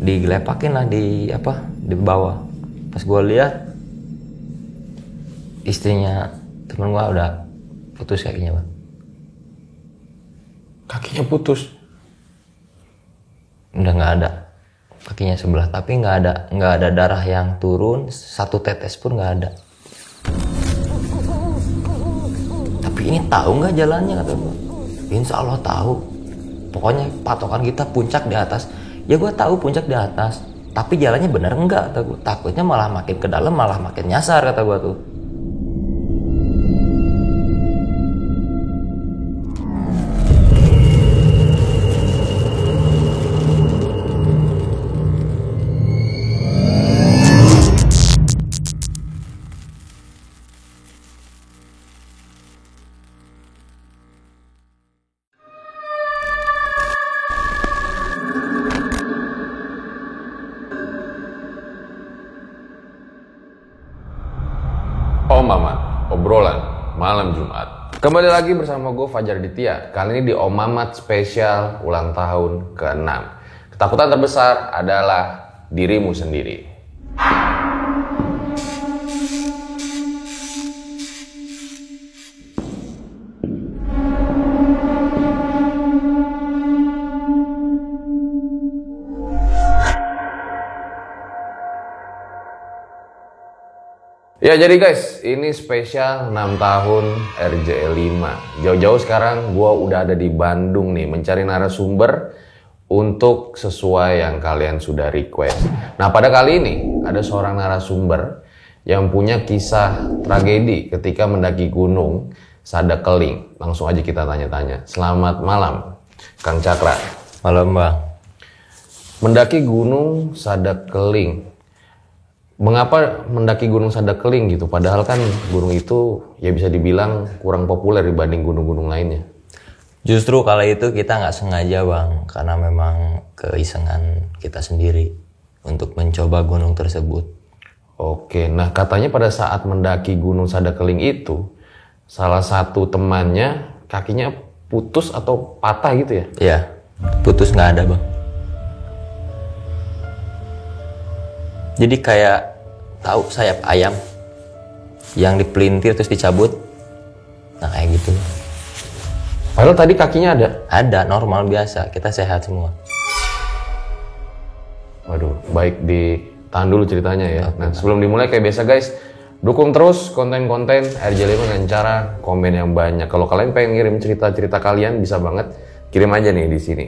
digelepakin lah di bawah. Pas gue lihat istrinya temen gue udah putus kakinya, Bang. Kakinya putus? Udah nggak ada kakinya sebelah, tapi nggak ada darah yang turun, satu tetes pun nggak ada. Tapi ini tahu nggak jalannya, kata gue. Insya Allah tahu. Pokoknya patokan kita puncak di atas. Ya gue tahu puncak di atas, tapi jalannya bener enggak, kata gue. Takutnya malah makin ke dalam, malah makin nyasar, kata gue tuh. Om Mamat, obrolan malam Jumat. Kembali lagi bersama gue Fajar Ditya. Kali ini di Om Mamat spesial ulang tahun ke-6. Ketakutan terbesar adalah dirimu sendiri. Ya jadi guys, ini spesial 6 tahun RJL 5. Jauh-jauh sekarang gue udah ada di Bandung nih, mencari narasumber untuk sesuai yang kalian sudah request. Nah pada kali ini ada seorang narasumber yang punya kisah tragedi ketika mendaki gunung Sadakeling. Langsung aja kita tanya-tanya. Selamat malam Kang Cakra. Malam, Bang. Mendaki gunung Sadakeling. Mengapa mendaki Gunung Sadakeling gitu? Padahal kan gunung itu ya bisa dibilang kurang populer dibanding gunung-gunung lainnya. Justru kali itu kita nggak sengaja, Bang, karena memang keisengan kita sendiri untuk mencoba gunung tersebut. Oke, nah katanya pada saat mendaki Gunung Sadakeling itu salah satu temannya kakinya putus atau patah gitu ya? Iya, putus nggak ada, Bang. Jadi kayak tahu sayap ayam yang dipelintir terus dicabut. Nah kayak gitu. Padahal tadi kakinya ada? Ada, normal biasa. Kita sehat semua. Waduh, baik, ditahan dulu ceritanya ya. Nah sebelum dimulai kayak biasa guys, dukung terus konten-konten RJ5 dengan cara komen yang banyak. Kalau kalian pengen ngirim cerita-cerita kalian bisa banget kirim aja nih di sini.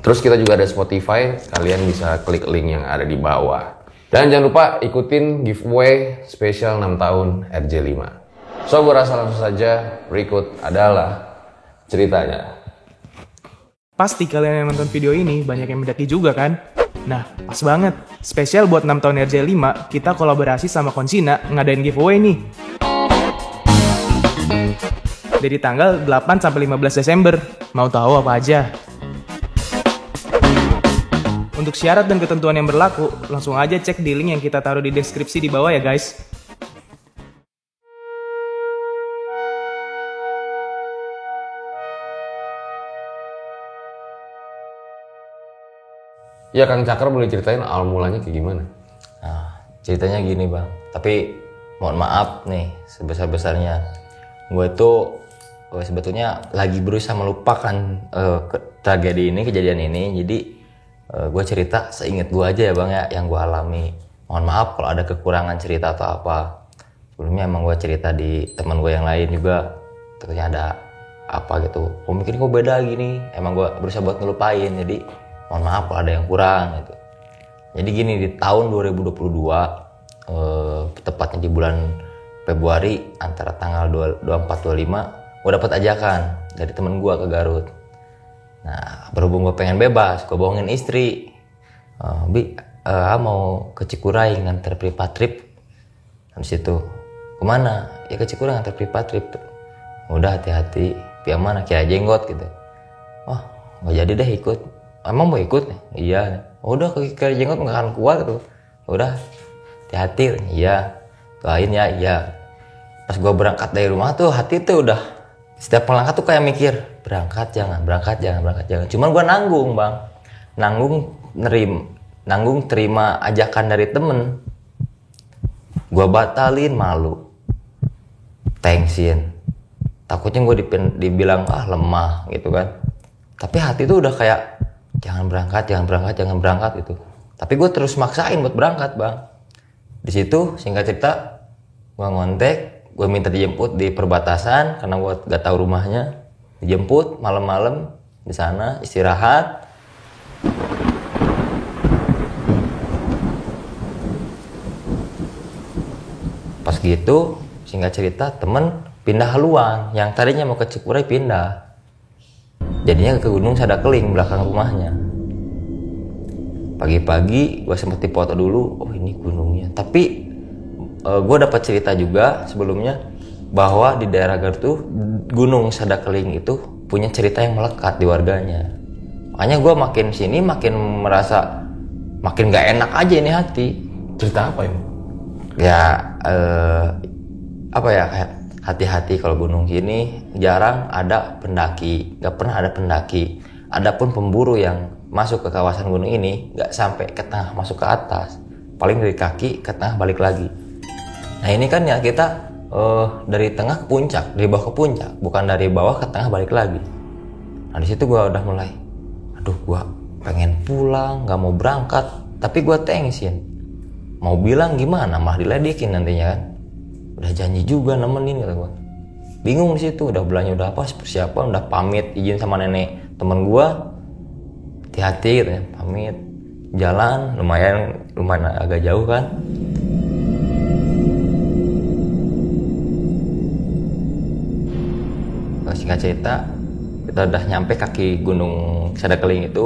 Terus kita juga ada Spotify, kalian bisa klik link yang ada di bawah. Dan jangan lupa ikutin giveaway spesial 6 tahun RJ5. So, gue rasa langsung saja berikut adalah ceritanya. Pasti kalian yang nonton video ini banyak yang mendaki juga kan? Nah, pas banget. Spesial buat 6 tahun RJ5, kita kolaborasi sama Konsina ngadain giveaway nih. Dari tanggal 8 sampai 15 Desember. Mau tahu apa aja? Untuk syarat dan ketentuan yang berlaku, langsung aja cek di link yang kita taruh di deskripsi di bawah ya guys. Ya Kang Cakra boleh ceritain awal mulanya kayak gimana? Nah, ceritanya gini, Bang. Tapi mohon maaf nih sebesar-besarnya. Gue itu sebetulnya lagi berusaha melupakan tragedi ini, kejadian ini. Jadi gue cerita seinget gue aja ya, Bang, ya, yang gue alami. Mohon maaf kalau ada kekurangan cerita atau apa. Sebelumnya emang gue cerita di teman gue yang lain juga, ternyata ada apa gitu. Gue mikir kok beda gini. Emang gue berusaha buat ngelupain. Jadi mohon maaf kalau ada yang kurang gitu. Jadi gini, di tahun 2022, tepatnya di bulan Februari antara tanggal 24-25, gue dapat ajakan dari temen gue ke Garut. Nah, berhubung gue pengen bebas, gue bohongin istri. Mau ke Cikuray nganter privat trip. Habis itu, kemana? Ya ke Cikuray nganter privat trip. Udah hati-hati, pihak mana? Kira jenggot gitu. Wah, gak jadi deh ikut. Emang mau ikut nih? Iya. Udah ke Kira jenggot gak akan kuat tuh. Udah, hati-hati. Iya. Doain ya, iya. Pas gue berangkat dari rumah tuh, hati tuh udah, setiap melangkah tuh kayak mikir, berangkat jangan. Cuman gue nanggung, Bang. Nanggung nanggung terima ajakan dari temen. Gue batalin, malu, thanksin, takutnya gue dibilang lemah gitu kan. Tapi hati tuh udah kayak jangan berangkat gitu. Tapi gue terus maksain buat berangkat bang. Di situ singkat cerita gue ngontek, gue minta dijemput di perbatasan karena gue gak tahu rumahnya. Dijemput malam-malam di sana, istirahat. Pas gitu singkat cerita temen pindah haluan, yang tadinya mau ke Cikuray pindah, jadinya ke Gunung Sadakeling belakang rumahnya. Pagi-pagi gue sempet dipoto dulu, oh ini gunungnya. Tapi gue dapat cerita juga sebelumnya bahwa di daerah Garut tuh Gunung Sadakeling itu punya cerita yang melekat di warganya. Makanya gue makin sini makin merasa makin gak enak aja ini hati. Cerita apa ini? Ya apa ya, kayak hati-hati kalau gunung sini jarang ada pendaki, gak pernah ada pendaki. Adapun pemburu yang masuk ke kawasan gunung ini gak sampai ke tengah masuk ke atas, paling dari kaki ke tengah balik lagi. Nah ini kan ya kita dari tengah ke puncak, dari bawah ke puncak, bukan dari bawah ke tengah balik lagi. Nah di situ gue udah mulai, aduh gue pengen pulang, gak mau berangkat, tapi gue thanksin. Mau bilang gimana, malah diledekin nantinya kan. Udah janji juga nemenin kata gue. Bingung di situ, udah belanja udah apa, persiapan, udah pamit izin sama nenek temen gue. Hati-hati gitu ya, pamit. Jalan lumayan agak jauh kan. Singkat cerita, kita udah nyampe kaki Gunung Sadakeling itu.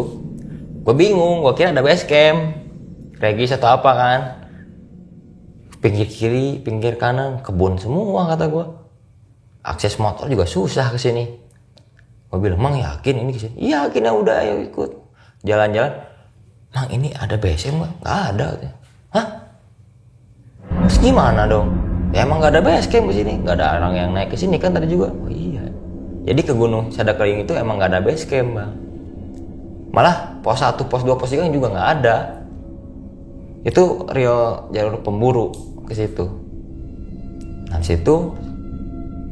Gue bingung, gue kira ada base camp, Regis atau apa kan. Pinggir kiri, pinggir kanan, kebun semua kata gue. Akses motor juga susah ke sini. Gue bilang, "Mang yakin ini ke sini?" "Iya, yakin, ya udah ayo ikut." Jalan-jalan, "Mang ini ada base camp nggak?" "Nggak ada." "Hah? Terus gimana dong?" "Ya emang nggak ada base camp ke sini, nggak ada orang yang naik ke sini kan tadi juga." "Oh iya." Jadi ke Gunung Sadakeling itu emang nggak ada base camp bang. Malah pos 1, pos 2, pos 3 juga nggak ada. Itu real jalur pemburu ke situ. Nah situ,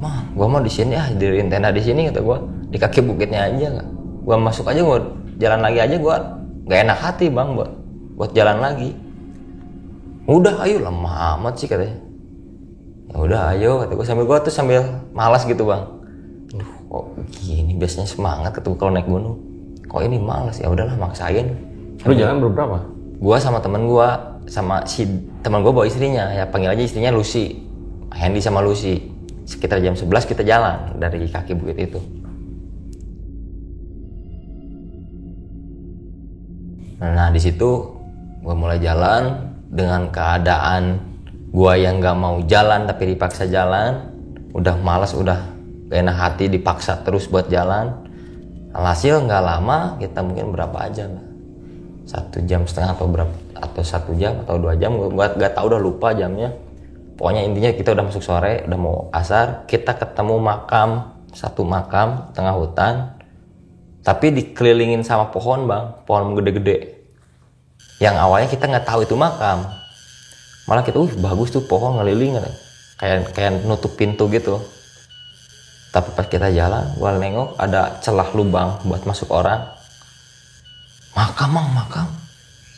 "Mah, gua mau di sini diriin tenda di sini," kata gua, "di kaki bukitnya aja." Gua masuk aja, gua jalan lagi aja, gua nggak enak hati bang buat jalan lagi. "Udah ayo, lemah amat sih," katanya. "Ya udah ayo," kata gua sambil malas gitu bang. Aduh, kok gini biasanya semangat ketemu kalau naik gunung. Kok ini malas, ya udahlah maksain. Lu jalan berapa? Gua sama temen gua, sama si teman gua bawa istrinya, ya panggil aja istrinya Lucy, Hendy sama Lucy. Sekitar jam 11 kita jalan dari kaki bukit itu. Nah di situ gua mulai jalan dengan keadaan gua yang nggak mau jalan tapi dipaksa jalan, udah malas, udah gak enak hati, dipaksa terus buat jalan. Alhasil nggak lama, kita mungkin berapa aja lah, 1,5 jam atau berapa, atau 1 jam atau 2 jam, gue gak tau, udah lupa jamnya. Pokoknya intinya kita udah masuk sore, udah mau asar, kita ketemu satu makam tengah hutan, tapi dikelilingin sama pohon bang, pohon gede-gede. Yang awalnya kita nggak tahu itu makam, malah kita bagus tuh pohon ngeliling, kayak nutup pintu gitu. Tapi pas kita jalan, gue nengok ada celah lubang buat masuk orang. "Makam mang, makam."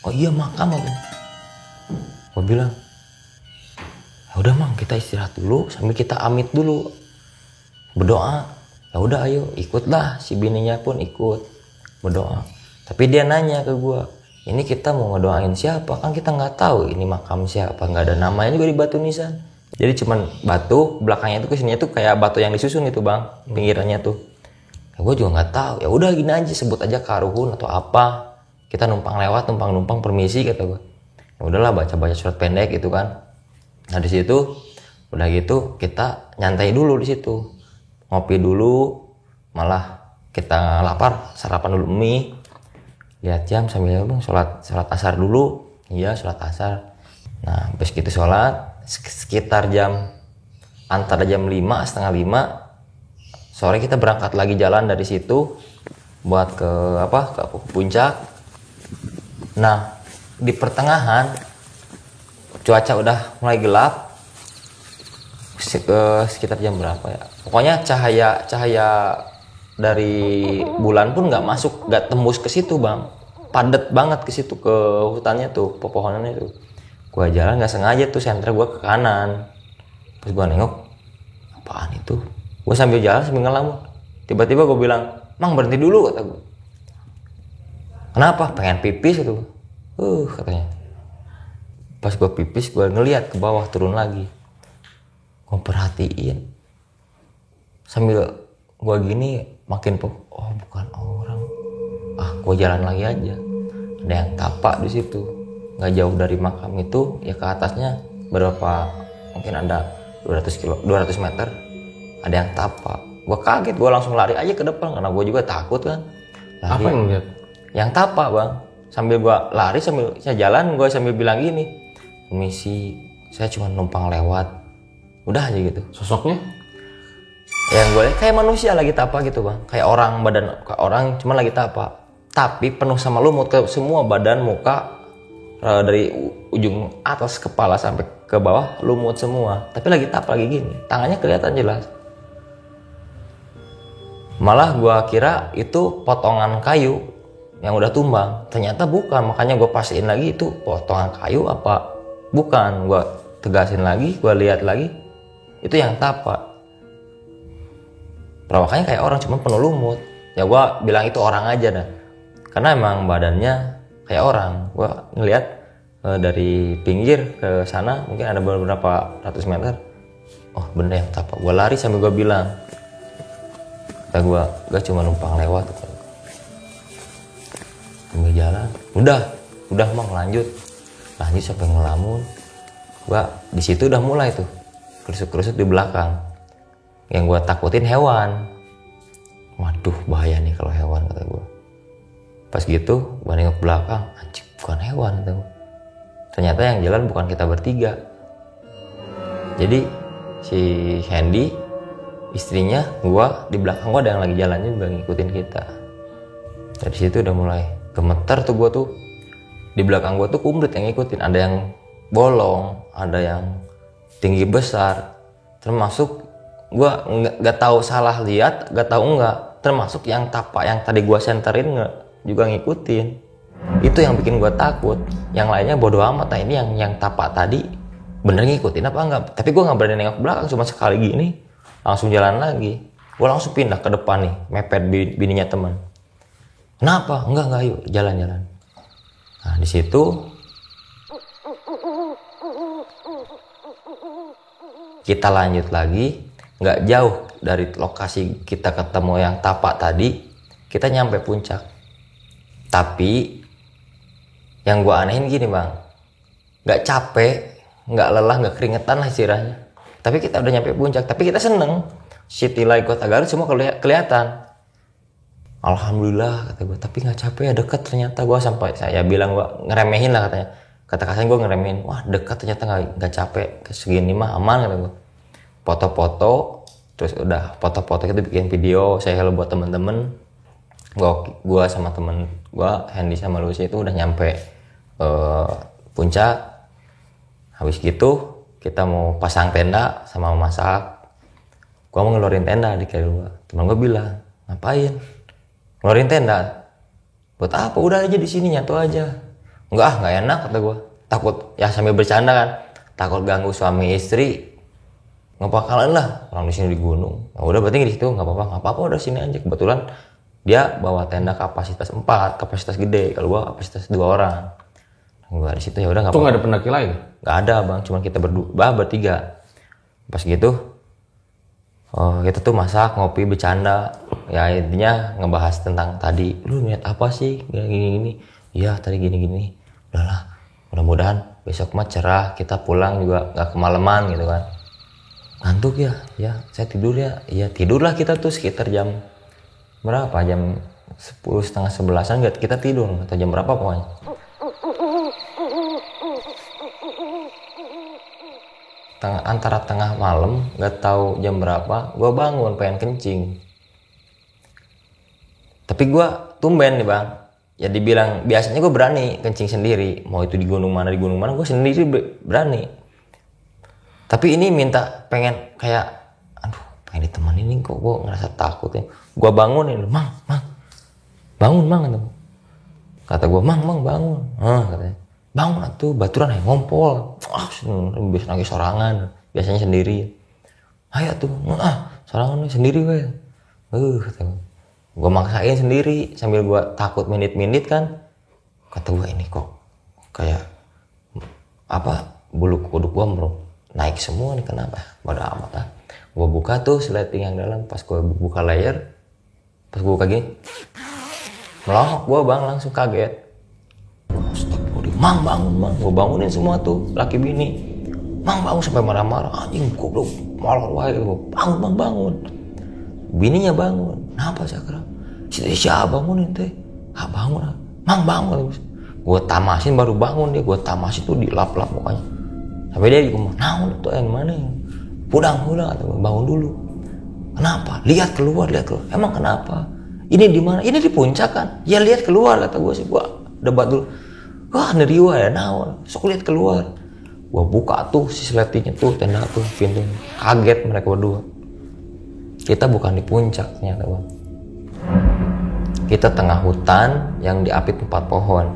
"Oh iya makam." Gue bilang, "Ya udah mang, kita istirahat dulu sambil kita amit dulu, berdoa." "Ya udah ayo, ikutlah." Si bininya pun ikut berdoa. Tapi dia nanya ke gue, "Ini kita mau ngedoain siapa? Kan kita nggak tahu ini makam siapa, nggak ada namanya juga di batu nisan." Jadi cuman batu, belakangnya itu kesininya tuh kayak batu yang disusun gitu bang, pinggirannya tuh. Ya gue juga nggak tahu. Ya udah gini aja, sebut aja karuhun atau apa. Kita numpang lewat, numpang permisi kata gue. Ya udahlah, baca surat pendek gitu kan. Nah di situ udah gitu kita nyantai dulu di situ, ngopi dulu, malah kita lapar, sarapan dulu mie. Lihat jam sambil sholat asar dulu. Iya sholat asar. Nah habis gitu sholat, sekitar antara jam 5, setengah 5 sore kita berangkat lagi jalan dari situ buat ke puncak. Nah di pertengahan cuaca udah mulai gelap, sekitar jam berapa ya, pokoknya cahaya dari bulan pun nggak masuk, nggak tembus ke situ bang, padet banget ke situ, ke hutannya tuh, pepohonannya tuh. Gua jalan nggak sengaja tuh senter gua ke kanan, pas gua nengok apaan itu, gua sambil jalan sambil ngelamun, tiba-tiba gua bilang, "Mang, berhenti dulu," kata gua. "Kenapa?" "Pengen pipis," itu katanya. Pas gua pipis, gua ngeliat ke bawah turun lagi, gua perhatiin sambil gua gini makin oh bukan orang, gua jalan lagi aja. Ada yang tapak di situ, nggak jauh dari makam itu ya, ke atasnya berapa, mungkin ada 200 meter, ada yang tapak. Gua kaget, gua langsung lari aja ke depan karena gua juga takut kan. Lari, Apa yang lihat? yang tapak bang. Sambil gua lari, sambil saya jalan, gua sambil bilang gini, "Permisi, saya cuma numpang lewat." Udah aja gitu. Sosoknya? Yang gue lihat kayak manusia lagi tapak gitu bang, kayak orang, badan kayak orang cuma lagi tapak, tapi penuh sama lumut ke semua badan, muka, dari ujung atas kepala sampai ke bawah lumut semua, tapi lagi tapak lagi gini, tangannya kelihatan jelas. Malah gue kira itu potongan kayu yang udah tumbang, ternyata bukan. Makanya gue pastiin lagi itu potongan kayu apa bukan. Gue tegasin lagi, gue lihat lagi, itu yang tapak. Perawakannya kayak orang, cuma penuh lumut. Ya gue bilang itu orang aja dah, karena emang badannya kayak orang. Gue ngeliat dari pinggir ke sana mungkin ada beberapa ratus meter, oh bener yang tapak. Gue lari sambil gue bilang, kata gue, "Gak cuma numpang lewat." Sambil jalan, udah Mang, lanjut sampai ngelamun. Gua di situ udah mulai tuh kerusuk-kerusuk di belakang. Yang gua takutin hewan. Waduh, bahaya nih kalau hewan, kata gua. Pas gitu gua nengok belakang, anjing bukan hewan, kata gua. Ternyata yang jalan bukan kita bertiga. Jadi si Hendy, istrinya, gua di belakang gua ada yang lagi jalan juga ngikutin kita. Dari situ udah mulai gemeter tuh gua tuh. Di belakang gua tuh kumplit yang ngikutin, ada yang bolong, ada yang tinggi besar, termasuk gua nggak tahu salah lihat, nggak tahu enggak, termasuk yang tapak yang tadi gua senterin nggak juga ngikutin. Itu yang bikin gua takut. Yang lainnya bodo amat. Nah ini yang tapak tadi bener ngikutin apa enggak, tapi gua nggak berani nengok belakang, cuma sekali gini langsung jalan lagi. Gua langsung pindah ke depan nih, mepet bininya teman. "Kenapa?" Enggak, yuk jalan-jalan. Nah di situ kita lanjut lagi, nggak jauh dari lokasi kita ketemu yang tapak tadi, kita nyampe puncak. Tapi yang gua anehin gini bang, nggak capek, nggak lelah, nggak keringetan lah istilahnya. Tapi kita udah nyampe puncak, tapi kita seneng. City Light Kota Garut semua kelihatan. Alhamdulillah, kata gue, tapi nggak capek ya, deket ternyata. Gue sampai saya bilang, gue ngeremehin lah katanya, kata kasarnya gue ngeremehin, wah dekat ternyata, nggak capek, segini mah aman, kata gue. Foto-foto, terus udah foto-foto kita bikin video, saya kalau buat temen-temen. Gue sama temen gue, Hendy sama Lucy itu udah nyampe puncak. Habis gitu kita mau pasang tenda sama masak. Gue mau ngeluarin tenda di kali gue, temen gue bilang, "Ngapain ngeluarin tenda? Buat apa? Udah aja di sini, nyatu aja." Nggak enak, kata gue. Takut, ya sambil bercanda kan, takut ganggu suami istri. Nggak bakalan lah, orang di sini di gunung. Nah, udah berarti di situ nggak apa-apa, udah sini aja. Kebetulan dia bawa tenda kapasitas 4, kapasitas gede. Kalau gua kapasitas 2 orang. Gua di situ ya udah nggak apa-apa. Itu nggak ada pendaki lain? Nggak ada bang, cuma kita bertiga. Pas gitu, kita tuh masak, ngopi, bercanda. Ya intinya ngebahas tentang tadi, "Lu niat apa sih gini-gini?" "Iya tadi gini-gini." "Udahlah, mudah-mudahan besok mah cerah, kita pulang juga nggak kemalaman," gitu kan. "Ngantuk ya?" "Ya saya tidur ya." "Iya tidurlah kita tuh sekitar jam berapa, jam 10, setengah 11an kita tidur, atau jam berapa pokoknya. Antara tengah malam, nggak tahu jam berapa, gue bangun pengen kencing. Tapi gue tumben nih bang, ya dibilang biasanya gue berani kencing sendiri, mau itu di gunung mana gue sendiri berani. Tapi ini minta pengen kayak aduh pengen ditemenin nih, kok gue ngerasa takut ya. Gue bangunin, mang bangun mang, kata gue mang bangun, katanya bangun atuh baturan yang ngompol, biasa nangis sorangan, biasanya sendiri, ayo tuh sorangan sendiri gue, kata gue maksain sendiri sambil gue takut minit kan, kata gue ini kok kayak apa bulu kuduk gue naik semua nih, kenapa? Bodo amat lah. Gue buka tuh sleting yang dalam, pas gue buka layer, pas gue buka gini, melonjak gue bang, langsung kaget. Astagfirullah, mang bangun mang, gue bangunin semua tuh laki bini, mang bangun sampai marah-marah, anjing goblok, malah wae, bangun bangun. Bininya bangun, kenapa Cakra? Siapa bangunin teh? Bangun, mang bangun. Gue tamasin baru bangun dia, gue tamasin tuh dilap-lap mukanya. Sampai dia juga, nah tuh yang mana? Pulang, atau bangun dulu. Kenapa? Lihat keluar. Emang kenapa? Ini di mana? Ini di puncak kan? Ya lihat keluar, kata gue sih. Gue debat dulu. Wah, neriwa ya, naon. Sok lihat keluar. Gue buka tuh si sletingnya tuh, tenda tuh, pintu. Kaget mereka berdua. Kita bukan di puncak ternyata, Bang. Kita tengah hutan yang diapit 4 pohon.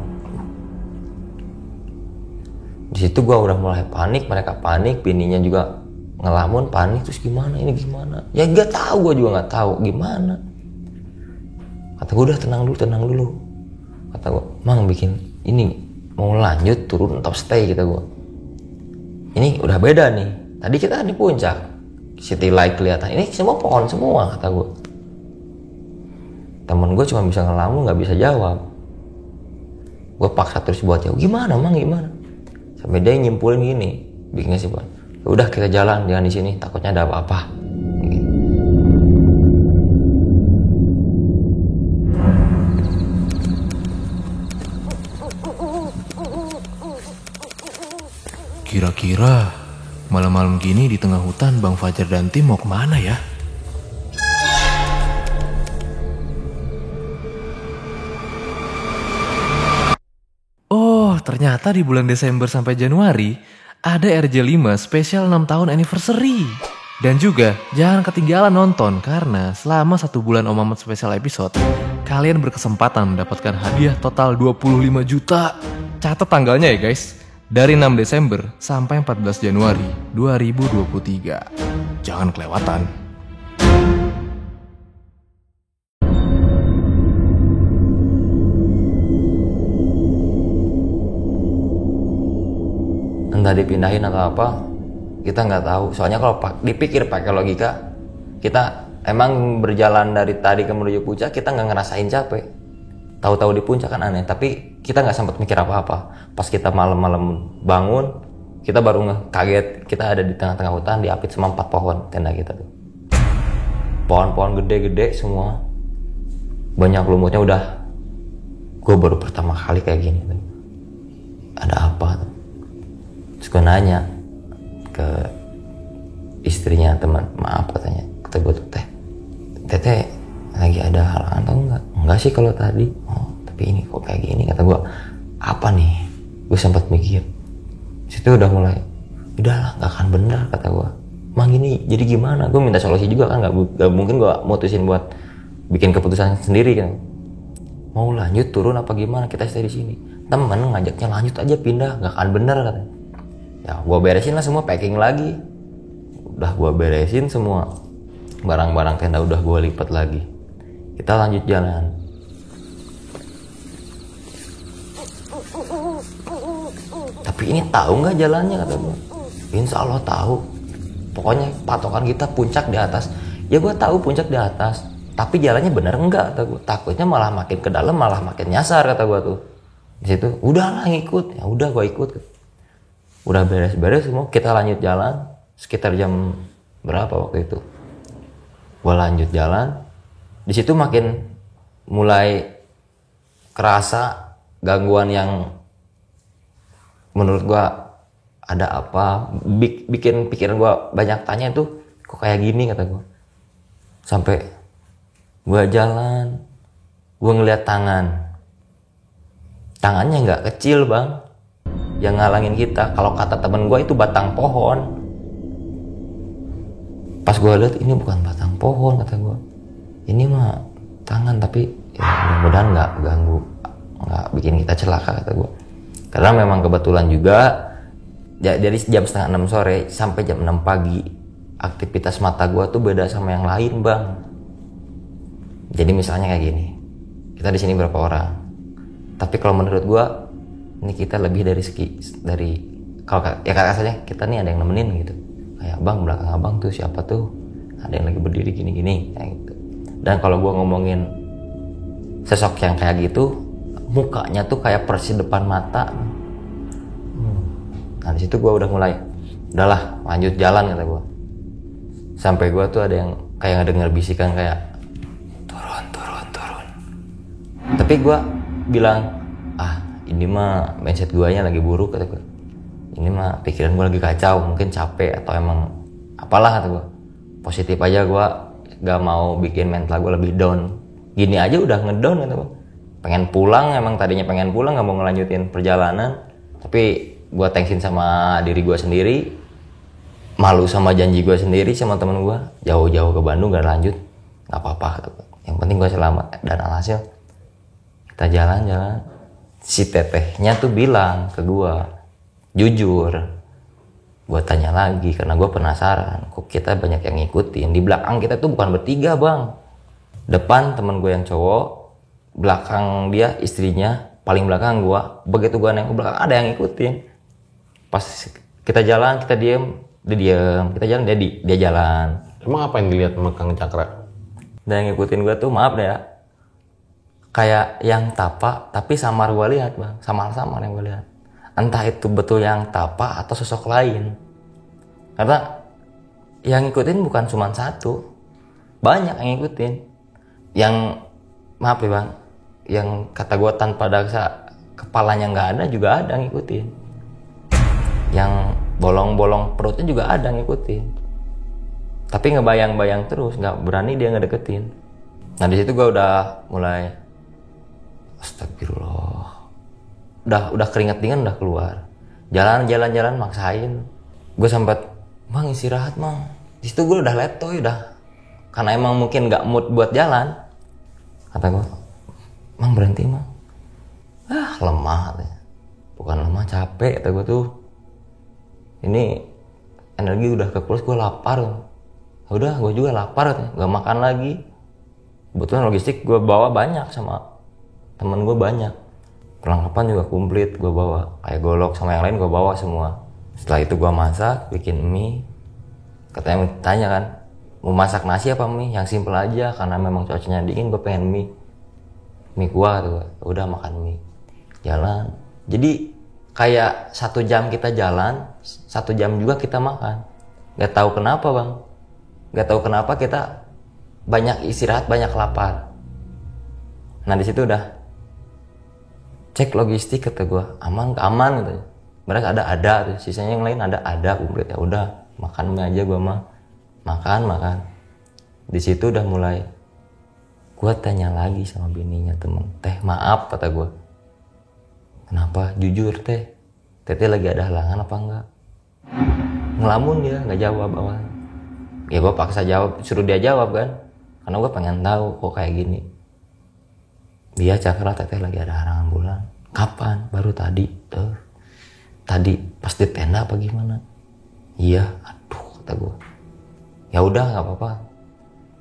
Di situ gue udah mulai panik, mereka panik, bininya juga ngelamun panik, terus gimana? Ya nggak tahu, gue juga nggak tahu gimana. Kata gue udah tenang dulu. Kata gue, mang bikin ini mau lanjut turun atau stay, kata gue. Ini udah beda nih. Tadi kita kan di puncak, city light kelihatan. Ini semua pohon semua, kata gue. Temen gue cuma bisa ngelamun, nggak bisa jawab. Gue paksa terus buat jawab, gimana mang, gimana? Sampai dia nyimpulin gini, bikinnya sih Bang. Udah kita jalan, jangan di sini, takutnya ada apa-apa. Kira-kira malam-malam gini di tengah hutan Bang Fajar dan tim mau kemana ya? Oh, ternyata di bulan Desember sampai Januari ada RJ5 spesial 6 tahun anniversary. Dan juga jangan ketinggalan nonton karena selama 1 bulan Om Mamat special episode, kalian berkesempatan mendapatkan hadiah total 25 juta. Catat tanggalnya ya guys, dari 6 Desember sampai 14 Januari 2023. Jangan kelewatan. Entah dipindahin atau apa, kita nggak tahu. Soalnya kalau dipikir pakai logika, kita emang berjalan dari tadi ke menuju puncak, kita nggak ngerasain capek. Tahu-tahu di puncak kan aneh, tapi kita nggak sempat mikir apa-apa. Pas kita malam-malam bangun, kita baru kaget kita ada di tengah-tengah hutan, diapit sama 4 pohon tenda kita tuh. Pohon-pohon gede-gede semua, banyak lumutnya. Udah, gue baru pertama kali kayak gini tuh. Ada apa tuh? Terus gue nanya ke istrinya teman, maaf katanya, kata gue tuh, teh lagi ada halangan atau enggak sih kalau tadi, tapi ini kok kayak gini, kata gue, apa nih? Gue sempat mikir, situ udah mulai, udahlah nggak akan bener, kata gue, mang ini jadi gimana? Gue minta solusi juga kan, nggak mungkin gue mutusin buat bikin keputusan sendiri kan, mau lanjut turun apa gimana, kita stay di sini. Temen ngajaknya lanjut aja, pindah, nggak akan bener, katanya. Ya gue beresin lah semua, packing lagi. Udah gue beresin semua, barang-barang tenda udah gue lipat lagi. Kita lanjut jalan. Tapi ini tahu nggak jalannya, kata gue. Insya Allah tahu. Pokoknya patokan kita puncak di atas. Ya gue tahu puncak di atas, tapi jalannya bener enggak, kata gue. Takutnya malah makin ke dalam, malah makin nyasar, kata gue tuh. Di situ udahlah ngikut. Ya udah gue ikut. Udah beres-beres semua, kita lanjut jalan. Sekitar jam berapa waktu itu? Gue lanjut jalan. Di situ makin mulai kerasa gangguan yang menurut gue ada apa. Bikin pikiran gue banyak tanya itu, kok kayak gini, kata gue. Sampai gue jalan, gue ngeliat tangan. tangannya nggak kecil bang, yang ngalangin kita. Kalau kata temen gue itu batang pohon. Pas gue lihat ini bukan batang pohon, kata gue, ini mah tangan, tapi ya mudah-mudahan nggak ganggu, nggak bikin kita celaka, kata gue. Karena memang kebetulan juga dari jam setengah 6 sore sampai jam 6 pagi aktivitas mata gue tuh beda sama yang lain bang. Jadi misalnya kayak gini, kita di sini berapa orang, tapi kalau menurut gue ini kita lebih dari kalau ya katanya kita nih ada yang nemenin gitu. Kayak bang, belakang abang tuh siapa tuh, ada yang lagi berdiri gini-gini kayak gitu. Dan kalau gue ngomongin sosok yang kayak gitu, mukanya tuh kayak persis depan mata. Nah di situ gue udah mulai, udahlah lanjut jalan, kata gue. Sampai gue tuh ada yang kayak ngedenger bisikan kayak turun. Tapi gue bilang, ini mah mindset guanya lagi buruk, kata gue. Ini mah pikiran gue lagi kacau, mungkin capek atau emang apalah, kata gue. Positif aja, gue gak mau bikin mental gue lebih down. Gini aja udah ngedown, kata gue. Pengen pulang, emang tadinya pengen pulang, gak mau ngelanjutin perjalanan. Tapi gue tensin sama diri gue sendiri, malu sama janji gue sendiri sama temen gue, jauh-jauh ke Bandung gak lanjut, gak apa-apa, kata gue. Yang penting gue selamat. Dan alhasil kita jalan-jalan, si tetehnya tuh bilang ke gue, jujur, gue tanya lagi karena gue penasaran, kok kita banyak yang ngikutin. Di belakang kita tuh bukan bertiga bang, depan temen gue yang cowok, belakang dia istrinya, paling belakang gue. Begitu gue nengok ke belakang ada yang ngikutin. Pas kita jalan, kita diem, dia diem, kita jalan, dia jalan. Emang apa yang dilihat sama Kang Cakra? Dan yang ngikutin gue tuh, maaf deh ya, kayak yang tapa tapi samar gue lihat bang, samar-samar yang gue lihat. Entah itu betul yang tapa atau sosok lain. Karena yang ngikutin bukan cuma satu, banyak yang ngikutin. Yang maaf ya bang, yang kata gue tanpa daksa kepalanya nggak ada juga ada yang ngikutin. Yang bolong-bolong perutnya juga ada yang ngikutin. Tapi ngebayang-bayang terus, nggak berani dia ngedeketin. Nah di situ gue udah mulai, astagfirullah. Udah keringat dingin udah keluar. Jalan maksain. Gue sempat, bang istirahat bang. Di situ gue udah letoy udah. Karena emang mungkin nggak mood buat jalan. Kata gue, bang berhenti bang. Lemah katanya. Bukan lemah, capek kata gue tuh. Ini energi udah kekuras, gue lapar. Udah gue juga lapar katanya. Gak makan lagi. Kebetulan logistik gue bawa banyak sama temen gue banyak. Perlengkapan juga komplit gue bawa, kayak golok sama yang lain gue bawa semua. Setelah itu gue masak, bikin mie. Katanya tanya kan, mau masak nasi apa mie? Yang simple aja, karena memang cuacanya dingin, gue pengen mie kuah tuh. Udah makan mie, jalan. Jadi kayak 1 jam kita jalan, 1 jam juga kita makan. Gak tahu kenapa bang, gak tahu kenapa kita banyak istirahat, banyak lapar. Nah di situ udah cek logistik, kata gue, aman gitu. Mereka ada tuh, sisanya yang lain ada komplit. Ya udah makan mie aja gue mah, makan. Di situ udah mulai, gue tanya lagi sama bininya temen, teh maaf kata gue, kenapa? Jujur teh, teteh lagi ada halangan apa enggak? Ngelamun dia, nggak jawab awal. Ya gue paksa jawab, suruh dia jawab kan, karena gue pengen tahu kok kayak gini. Dia Cakra, teteh lagi ada halangan bulan. Kapan? Baru tadi. Tadi pas di tenda apa gimana? Iya, aduh kata gue. Ya udah nggak apa-apa.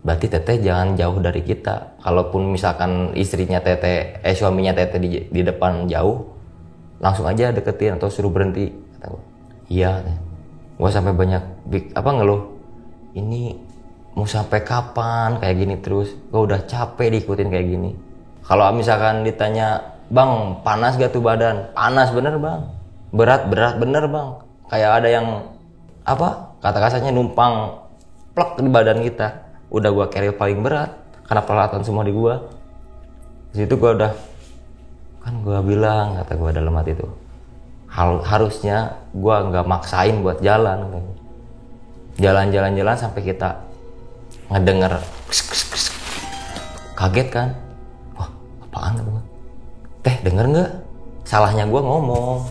Berarti teteh jangan jauh dari kita. Kalaupun misalkan istrinya teteh, suaminya teteh di depan jauh, langsung aja deketin atau suruh berhenti. Kata gue. Iya. Gue sampai banyak ngeluh. Ini mau sampai kapan kayak gini terus? Gue udah capek diikutin kayak gini. Kalau misalkan ditanya, bang panas gak tuh badan? Panas bener bang. Berat bener bang. Kayak ada yang kata kasarnya numpang plek di badan kita. Udah gue carry paling berat karena peralatan semua di gue. Di situ gue udah, kan gue bilang, kata gue dalam hati itu, harusnya gue nggak maksain buat jalan. Jalan sampai kita ngedenger kaget kan. Apaan teman? Teh denger nggak? salahnya gue ngomong,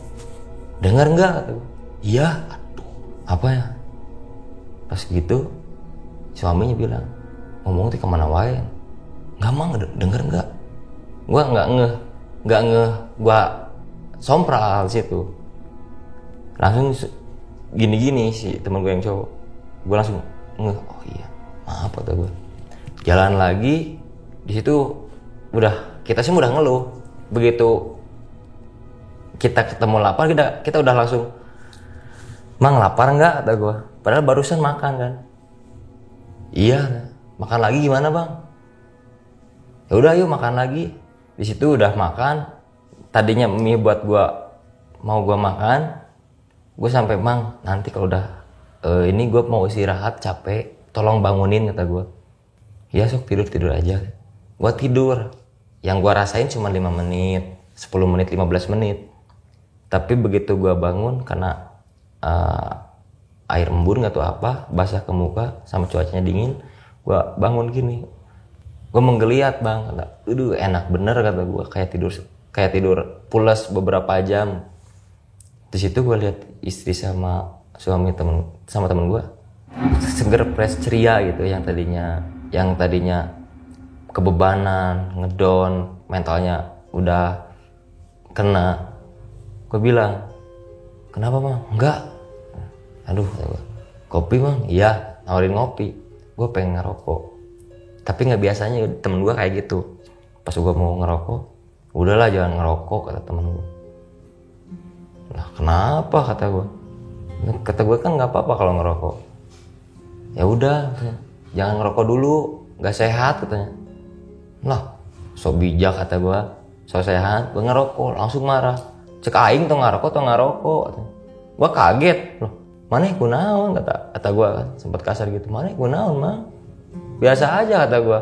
denger nggak kata gue. Iya. Aduh, apa ya, pas gitu suaminya bilang, ngomong tuh kemana wae, nggak mang, denger nggak. Gue nggak ngeh, gue sompral situ. Langsung gini si teman gue yang cowok, gue langsung ngeh, oh iya maaf kata gue. Jalan lagi di situ udah, kita sih udah ngeluh. Begitu kita ketemu lapar, kita udah langsung, mang lapar nggak kata gue, padahal barusan makan kan. Iya, makan lagi gimana bang? Ya udah yuk makan lagi. Di situ udah makan, tadinya mie buat gue, mau gue makan. Gue sampai, mang nanti kalau udah ini gue mau istirahat capek, tolong bangunin kata gue. Ya sok, tidur aja. Gue tidur, yang gue rasain cuma 5 menit, 10 menit, 15 menit. Tapi begitu gue bangun karena air embun gak tau apa, basah ke muka sama cuacanya dingin, gue bangun gini. Gue menggeliat bang, kata, aduh enak bener kata gue, kayak tidur pulas beberapa jam. Di situ gue lihat istri sama suami sama temen gue seger, fresh, ceria gitu. Yang tadinya kebebanan, ngedon, mentalnya udah kena. Gue bilang, kenapa bang? Enggak. Aduh, kopi bang? Iya, nawarin ngopi. Gue pengen ngerokok. Tapi nggak biasanya temen gue kayak gitu. Pas gue mau ngerokok, udahlah jangan ngerokok kata temen gue. Lah kenapa kata gue? Kata gue kan nggak apa-apa kalau ngerokok. Ya udah, jangan ngerokok dulu, nggak sehat katanya. Lah, so bijak kata gue, so sehat, gue ngerokok, langsung marah. Cek aing tuh ngerokok. Gue kaget, loh mana kunaon kata gue kan, sempat kasar gitu. Mana kunaon mah? Biasa aja kata gue.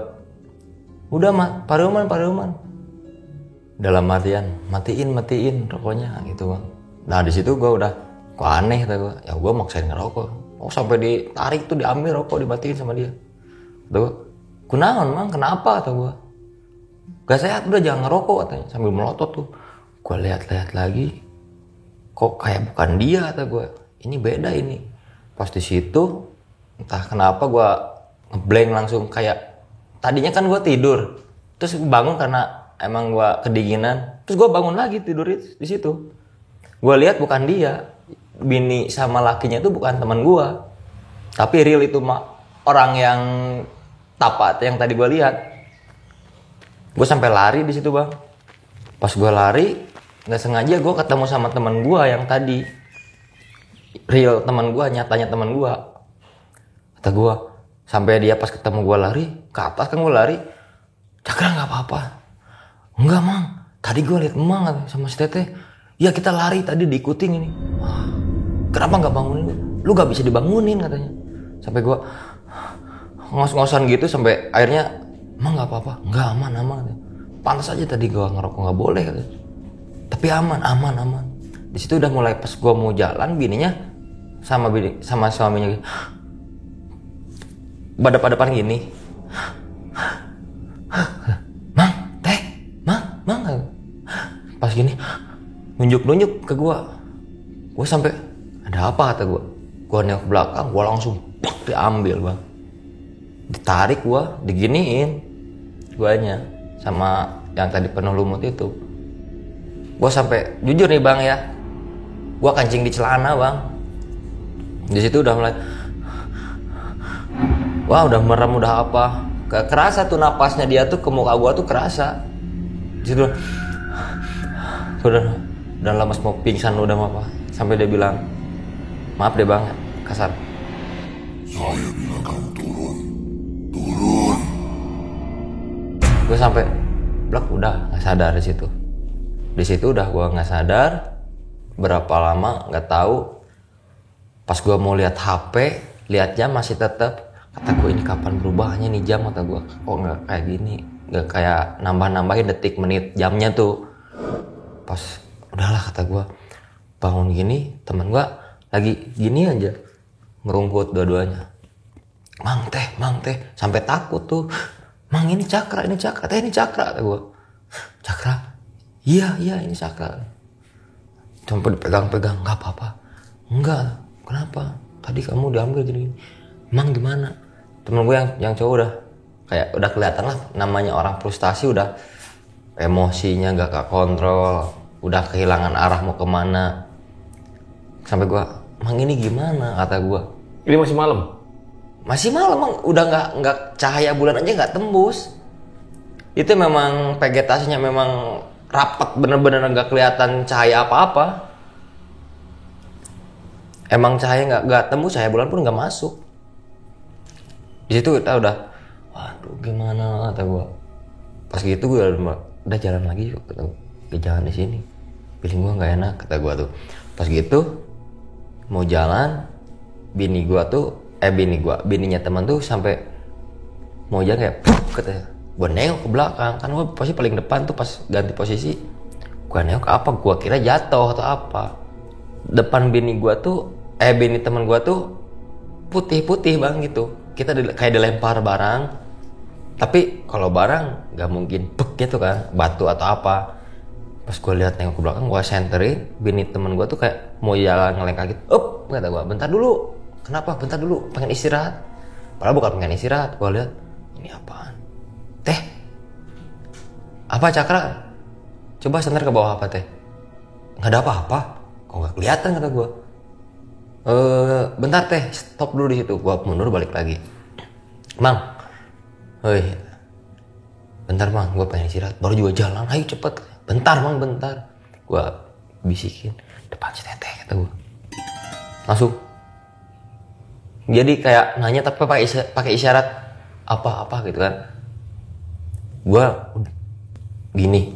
Udah mah, pareuman. Dalam artian, matiin rokoknya gitu bang. Nah di situ gue udah, kok aneh kata gue. Ya gue maksain ngerokok. Oh sampai ditarik tuh, diambil rokok, dimatiin sama dia. Kata gue, kunaon mang, kenapa kata gue. Gak sehat, udah jangan ngerokok katanya. Sambil melotot tuh. Gue lihat lagi, kok kayak bukan dia kata gue. Ini beda ini. Pas di situ, entah kenapa gue ngeblank langsung, kayak tadinya kan gue tidur, terus gue bangun karena emang gue kedinginan. Terus gue bangun lagi tidur di situ. Gue lihat bukan dia, bini sama lakinya itu bukan teman gue, tapi real itu orang yang tapat yang tadi gue lihat. Gue sampai lari di situ bang. Pas gue lari, nggak sengaja gue ketemu sama teman gue yang tadi, real teman gue, nyatanya teman gue. Kata gue, sampai dia pas ketemu gue lari ke atas kan, gue lari, Cakra nggak apa-apa? Enggak mang, tadi gue lihat emang sama si Teteh. Ya kita lari tadi diikutin ini. Kenapa nggak bangunin? Lu nggak bisa dibangunin katanya. Sampai gue ngos-ngosan gitu sampai akhirnya, emang nggak apa-apa? Nggak, aman. Pantas aja tadi gue ngerokok nggak boleh katanya. Tapi aman. Di situ udah mulai pas gue mau jalan, bininya sama suaminya gitu. Pada gini. Mang. Pas gini, nunjuk ke gue sampai ada apa kata gue. Gue nengok ke belakang, gue langsung diambil bang, ditarik gue, diginiin guanya sama yang tadi penuh lumut itu. Gue sampai jujur nih bang ya, gue kancing di celana bang. Di situ udah mulai, wah udah merem, udah apa, kerasa tuh napasnya dia tuh ke muka gue tuh kerasa. Di situ udah lemas mau pingsan udah apa. Sampai dia bilang, maaf deh bang, kasar. Saya bilang kamu turun. Gue sampai blok udah nggak sadar di situ. Di situ udah gue nggak sadar. Berapa lama nggak tahu. Pas gue mau lihat HP, lihat jam masih tetap. Kata gue ini kapan berubahnya nih jam, kata gue. Kok nggak kayak gini, nggak kayak nambah-nambahin detik menit jamnya tuh. Pas udahlah kata gue, bangun gini, teman gue lagi gini aja ngerungkut dua-duanya. Mang teh, sampai takut tuh. Mang ini cakra, kata ini cakra, kata gue. Cakra? Iya ini cakra. Sampai dipegang-pegang, nggak apa-apa. Enggak, kenapa? Tadi kamu diambil gini. Emang gimana? Temen gue yang cowok udah kelihatan lah, namanya orang frustasi, udah emosinya gak kontrol, udah kehilangan arah mau kemana. Sampai gue, emang ini gimana? Kata gue. Ini masih malam? Masih malam, emang udah nggak cahaya bulan aja nggak tembus. Itu memang vegetasinya memang rapat, bener-bener nggak kelihatan cahaya apa-apa. Emang cahaya nggak tembus, cahaya bulan pun nggak masuk. Di situ kita udah, waduh gimana, kata gue. Pas gitu gue udah jalan lagi yuk, kata gue. Jangan di sini, feeling gue nggak enak, kata gue tuh. Pas gitu mau jalan, bininya teman tuh sampai mau jalan kayak katanya. Gue nengok ke belakang, kan gue pasti paling depan tuh. Pas ganti posisi gue nengok apa, gue kira jatuh atau apa. Depan bini teman gue tuh putih-putih bang gitu. Kita kayak dilempar barang, tapi kalau barang nggak mungkin bek gitu kan, batu atau apa. Pas gue lihat nengok ke belakang, gue senterin bini teman gue tuh kayak mau jalan ngelengkak gitu. Kata gue, bentar dulu. Kenapa? Bentar dulu, pengen istirahat. Padahal bukan pengen istirahat. Gue lihat, ini apaan? Teh, apa Cakra? Coba senter ke bawah apa teh? Nggak ada apa-apa. Kok nggak kelihatan, kata gue. Bentar teh, stop dulu di situ. Gue mundur balik lagi. Mang, hei, bentar mang, gue pengen istirahat. Baru juga jalan, ayo cepet. Bentar mang, bentar. Gue bisikin, depan si teteh, kata gue. Langsung. Jadi kayak nanya tapi pakai isyarat apa-apa gitu kan. Gue gini.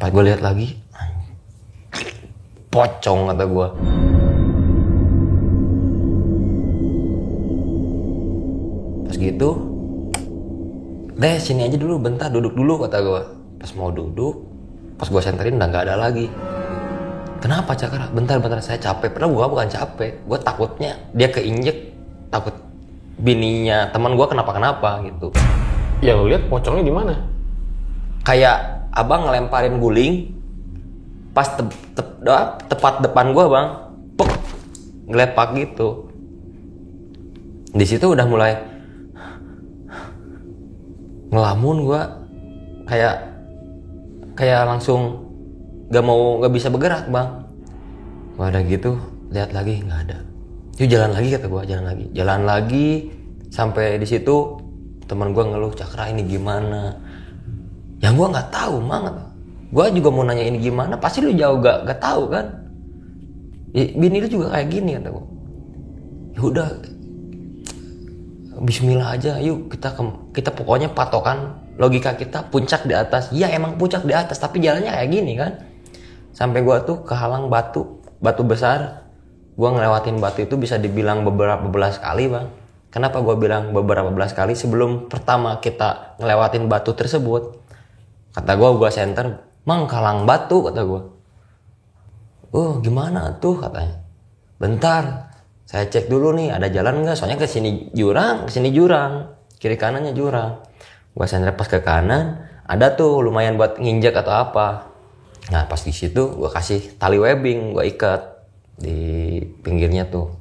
Pas gue lihat lagi, pocong, kata gue. Pas gitu, deh sini aja dulu, bentar duduk dulu, kata gue. Pas mau duduk, pas gue senterin udah nggak ada lagi. Kenapa Cakra? Bentar saya capek. Padahal gue bukan capek, gue takutnya dia keinjek, takut bininya teman gue kenapa gitu. Ya lu lihat pocongnya di mana? Kayak abang ngelemparin guling, pas tepat depan gue bang, puk, ngelepak gitu. Di situ udah mulai ngelamun gue, kayak langsung gak bisa bergerak bang. Udah gitu lihat lagi nggak ada. Yuk jalan lagi, kata gue. Jalan lagi sampai di situ teman gue ngeluh, Cakra ini gimana? Yang gue nggak tahu mang. Gue juga mau nanya ini gimana, pasti lu jauh gak tahu kan. Bini lu juga kayak gini, kata gue. Ya udah, Bismillah aja, yuk kita pokoknya patokan logika kita puncak di atas. Iya emang puncak di atas, tapi jalannya kayak gini kan. Sampai gue tuh kehalang batu besar. Gue ngelewatin batu itu bisa dibilang beberapa belas kali bang. Kenapa gue bilang beberapa belas kali? Sebelum pertama kita ngelewatin batu tersebut, kata gue senter, mang kalang batu, kata gue. Gimana tuh, katanya. Bentar, saya cek dulu nih ada jalan nggak? Soalnya ke sini jurang, kiri kanannya jurang. Gue senter pas ke kanan, ada tuh lumayan buat nginjek atau apa. Nah pas di situ gue kasih tali webbing, gue ikat di pinggirnya tuh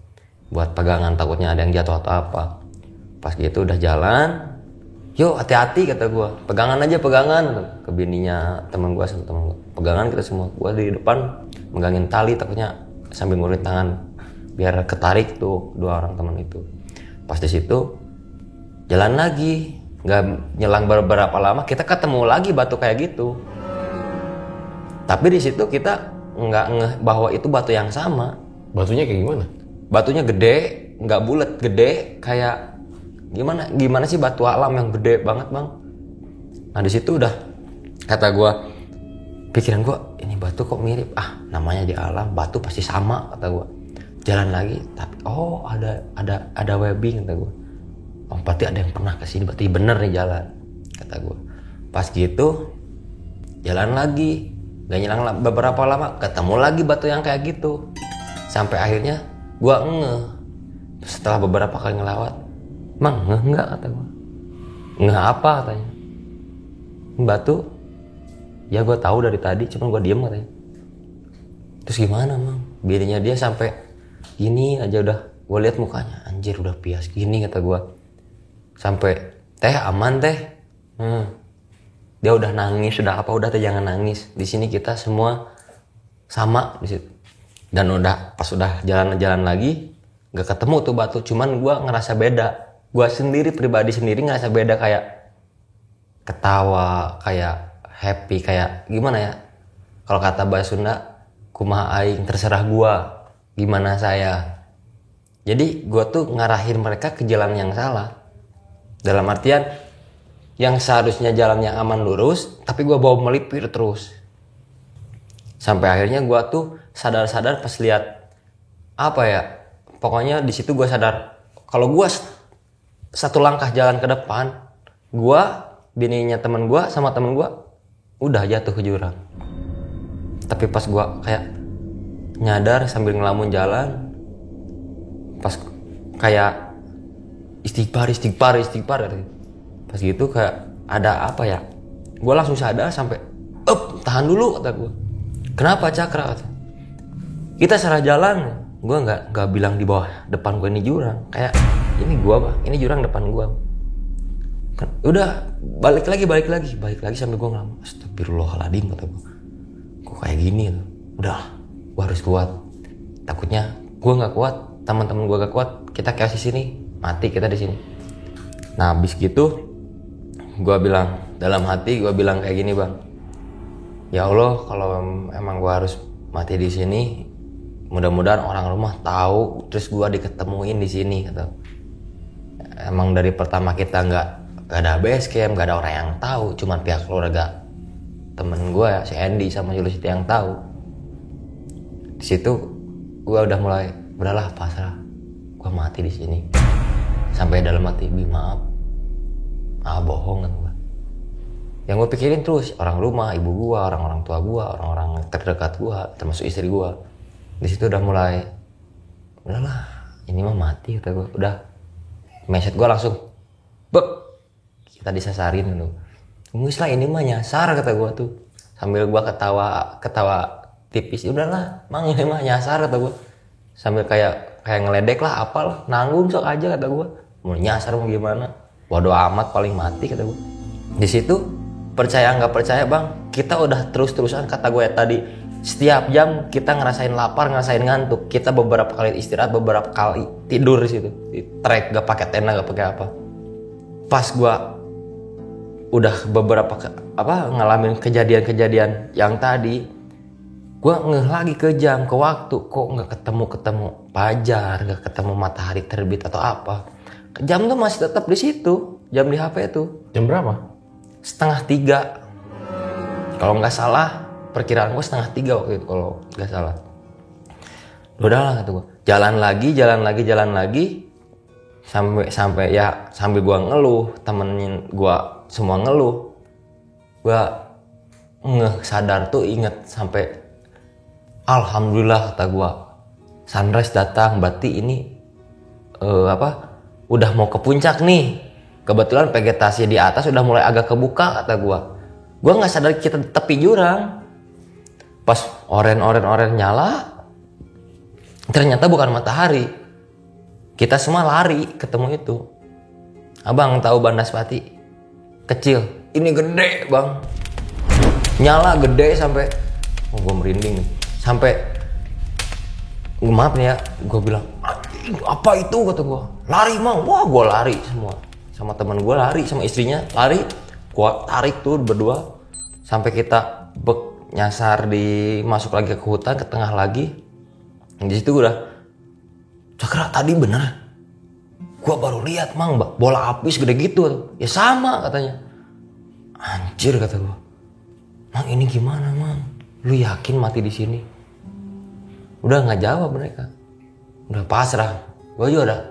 buat pegangan, takutnya ada yang jatuh atau apa. Pas gitu udah jalan, yuk hati-hati, kata gue. Pegangan ke bininya teman gue sama teman gue. Pegangan kita semua. Gue di depan megangin tali, takutnya sambil ngulur tangan biar ketarik tuh dua orang teman itu. Pas di situ jalan lagi, nggak nyelang beberapa lama kita ketemu lagi batu kayak gitu. Tapi di situ kita nggak ngeh bahwa itu batu yang sama. Batunya kayak gimana? Batunya gede, nggak bulat, gede kayak gimana sih batu alam yang gede banget bang. Nah di situ udah kata gue, pikiran gue ini batu kok mirip, namanya di alam batu pasti sama, kata gue. Jalan lagi, tapi ada webbing, kata gue. Berarti ada yang pernah kesini, berarti bener nih jalan, kata gue. Pas gitu jalan lagi, gak nyelang beberapa lama ketemu lagi batu yang kayak gitu. Sampai akhirnya gue ngeh setelah beberapa kali ngelawat, mang ngeh nggak, kata gue. Ngeh apa, katanya. Batu ya gue tahu dari tadi, cuman gue diem, katanya. Terus gimana mang? Bininya dia sampai gini aja udah. Gue lihat mukanya, anjir udah pias gini kata gue. Sampai teh aman teh. Dia udah nangis, udah apa, udah teh jangan nangis. Di sini kita semua sama di situ. Dan udah pas udah jalan-jalan lagi, nggak ketemu tuh batu. Cuman gue ngerasa beda. Gue sendiri pribadi sendiri ngerasa beda, kayak ketawa, kayak happy, kayak gimana ya? Kalau kata bahasa Sunda, kumaha aing, terserah gue gimana saya. Jadi gue tuh ngarahin mereka ke jalan yang salah. Dalam artian yang seharusnya jalannya aman lurus, tapi gue bawa melipir terus. Sampai akhirnya gue tuh sadar-sadar pas lihat apa ya, pokoknya di situ gue sadar kalau gue satu langkah jalan ke depan, gue, bininya temen gue sama temen gue udah jatuh ke jurang. Tapi pas gue kayak nyadar sambil ngelamun jalan, pas kayak istighfar pas gitu kayak ada apa ya, gue langsung sadar sampai tahan dulu kata gue. Kenapa Cakra? Kata. Kita salah jalan. Gue nggak bilang di bawah depan gue ini jurang, kayak ini gue bang, ini jurang depan gue. Kan, udah balik lagi sampai gue ngelamun, astagfirullahaladzim kata gue. Kok kayak gini tuh? Udah, gue harus kuat. Takutnya gue nggak kuat, teman-teman gue gak kuat, kita chaos di sini, mati kita di sini. Nah habis gitu gue bilang dalam hati, gue bilang kayak gini bang, ya Allah kalau emang gue harus mati di sini, mudah-mudahan orang rumah tahu, terus gue diketemuin di sini kata. Emang dari pertama kita nggak ada base camp, nggak ada orang yang tahu, cuman pihak keluarga temen gue ya si Andy sama Julius yang tahu. Di situ gue udah mulai udahlah pasrah, gue mati di sini. Sampai dalam hati, maaf, bohong kan gue. Yang gue pikirin terus orang rumah, ibu gue, orang-orang tua gue, orang-orang terdekat gue, termasuk istri gue. Di situ udah mulai, udahlah, ini mah mati kata gue. Udah, mindset gue langsung, kita disasarin dulu. Ngus lah ini mah nyasar kata gue tuh. Sambil gue ketawa tipis, udahlah, mang ini mah nyasar kata gue. Sambil kayak ngeledek lah, apalah, nanggung sok aja kata gue. Mau nyasar mau gimana? Bodo amat, paling mati kata gue. Di situ percaya nggak percaya bang, kita udah terus-terusan kata gue ya tadi. Setiap jam kita ngerasain lapar, ngerasain ngantuk. Kita beberapa kali istirahat, beberapa kali tidur di situ. Di trek, gak pakai tenda, gak pakai apa. Pas gue udah beberapa ngalamin kejadian-kejadian yang tadi, gue ngeh lagi ke jam, ke waktu, kok nggak ketemu fajar, nggak ketemu matahari terbit atau apa. Jam tuh masih tetap di situ, jam di HP itu. Jam berapa? 2:30. Kalau nggak salah, perkiraan gue 2:30 waktu itu kalau nggak salah. Udahlah kata gue, jalan lagi, sampai ya sambil gue ngeluh, temenin gue semua ngeluh, gue sadar tuh inget sampai alhamdulillah kata gue, sunrise datang, berarti ini udah mau ke puncak nih. Kebetulan vegetasi di atas udah mulai agak kebuka kata gue. Gue nggak sadar kita di tepi jurang. Pas oren nyala, ternyata bukan matahari. Kita semua lari ketemu itu. Abang tahu Banaspati? Kecil, ini gede bang. Nyala gede sampai, gue merinding nih. Sampai, maaf nih ya, gue bilang, apa itu kata gue. Lari mang, wah gue lari semua. Sama teman gue lari, sama istrinya lari. Gue tarik tuh berdua. Sampai kita nyasar masuk lagi ke hutan, ke tengah lagi. Di situ udah, Cakra tadi bener, gue baru lihat mang bola api segede gitu. Ya sama katanya. Anjir kata gue, mang ini gimana mang? Lu yakin mati di sini? Udah nggak jawab mereka, udah pasrah. Gue juga udah,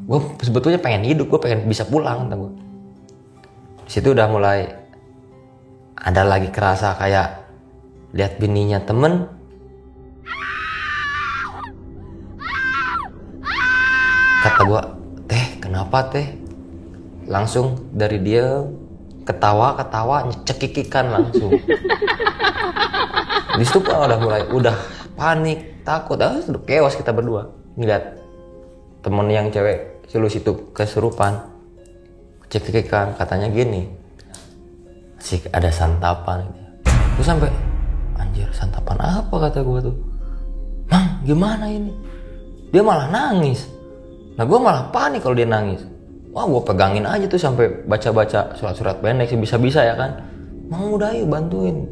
gue sebetulnya pengen hidup, gue pengen bisa pulang kata gue. Di situ udah mulai ada lagi kerasa kayak lihat bininya temen. Kata gue, teh kenapa teh? Langsung dari dia ketawa cekikikan langsung. Di situ kan udah panik, takut, udah chaos kita berdua. Ngeliat temen yang cewek Silus itu kesurupan, cekikikan, katanya gini, sih ada santapan. Gue sampai anjir, santapan apa kata gue tuh. Mang, gimana ini? Dia malah nangis. Nah gue malah panik kalau dia nangis. Wah gue pegangin aja tuh sampai baca-baca surat-surat pendek sih bisa-bisa ya kan. Mang udah ayo bantuin.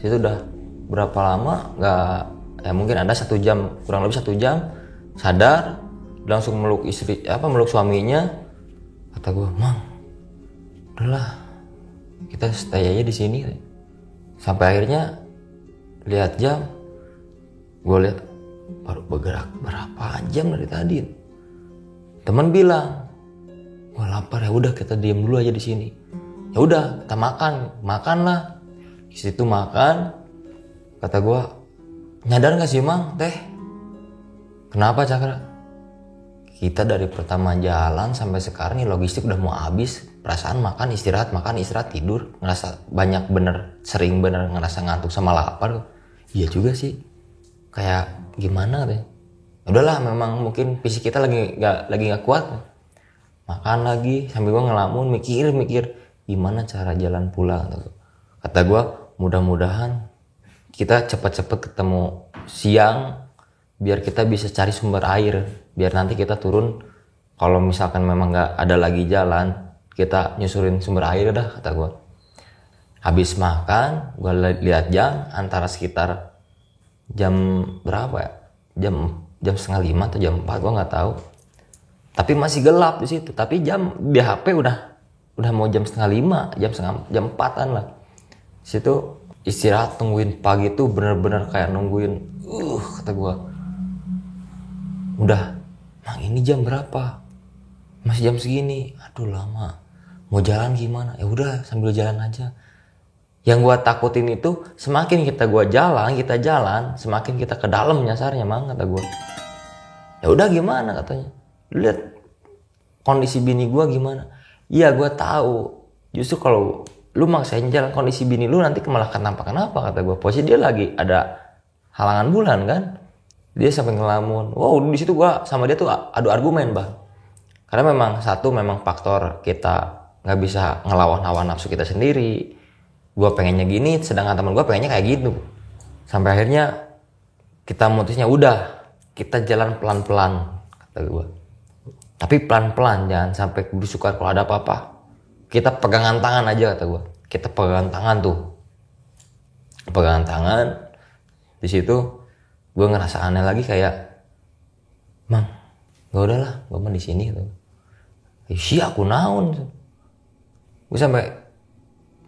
Situ udah berapa lama nggak, ya mungkin ada 1 jam, kurang lebih 1 jam, sadar, langsung meluk suaminya. Kata gue, Mang, udahlah kita stay aja di sini. Sampai akhirnya lihat jam, gue lihat baru bergerak berapa jam dari tadi. Teman bilang, gue lapar, ya udah kita diem dulu aja di sini. Ya udah kita makanlah. Di situ makan. Kata gue, nyadar nggak sih Mang, Teh? Kenapa Cakra? Kita dari pertama jalan sampai sekarang nih logistik udah mau habis. Perasaan makan istirahat tidur, ngerasa sering bener ngerasa ngantuk sama lapar. Iya juga sih, kayak gimana deh. Udahlah, memang mungkin fisik kita lagi nggak kuat. Makan lagi sambil gue ngelamun mikir gimana cara jalan pulang. Kata gue, mudah-mudahan kita cepat-cepat ketemu siang biar kita bisa cari sumber air, biar nanti kita turun kalau misalkan memang nggak ada lagi jalan, kita nyusurin sumber air dah, kata gue. Habis makan, gue lihat jam, antara sekitar jam berapa ya? Jam 4:30 atau jam 4, gue nggak tahu. Tapi masih gelap di situ. Tapi jam di HP udah mau jam 4:30, jam 4-an lah. Di situ istirahat tungguin pagi tuh bener-bener kayak nungguin. Kata gue, udah, Mang ini jam berapa? Masih jam segini. Aduh lama. Mau jalan gimana? Ya udah sambil jalan aja. Yang gue takutin itu semakin kita jalan, semakin kita ke dalam nyasarnya, Mang, kata gue. Ya udah gimana katanya? Lu lihat kondisi bini gue gimana? Iya gue tahu. Justru kalau lu maksain jalan kondisi bini lu nanti malah kenapa-kenapa, kata gue. Posisi dia lagi ada halangan bulan kan? Dia sampai ngelamun. Wow, di situ gue sama dia tuh adu argumen, Bang. Karena memang faktor kita nggak bisa ngelawan hawa nafsu kita sendiri. Gue pengennya gini, sedangkan teman gue pengennya kayak gitu. Sampai akhirnya kita mutusnya udah, kita jalan pelan-pelan, kata gue. Tapi pelan-pelan, jangan sampai bersukar kalau ada apa-apa. Kita pegangan tangan aja, kata gue. Kita pegangan tangan tuh. Pegangan tangan. Di situ gue ngerasa aneh lagi kayak, Mang, gak udahlah, gue mah di sini, gitu. Aku naon. Gue sampai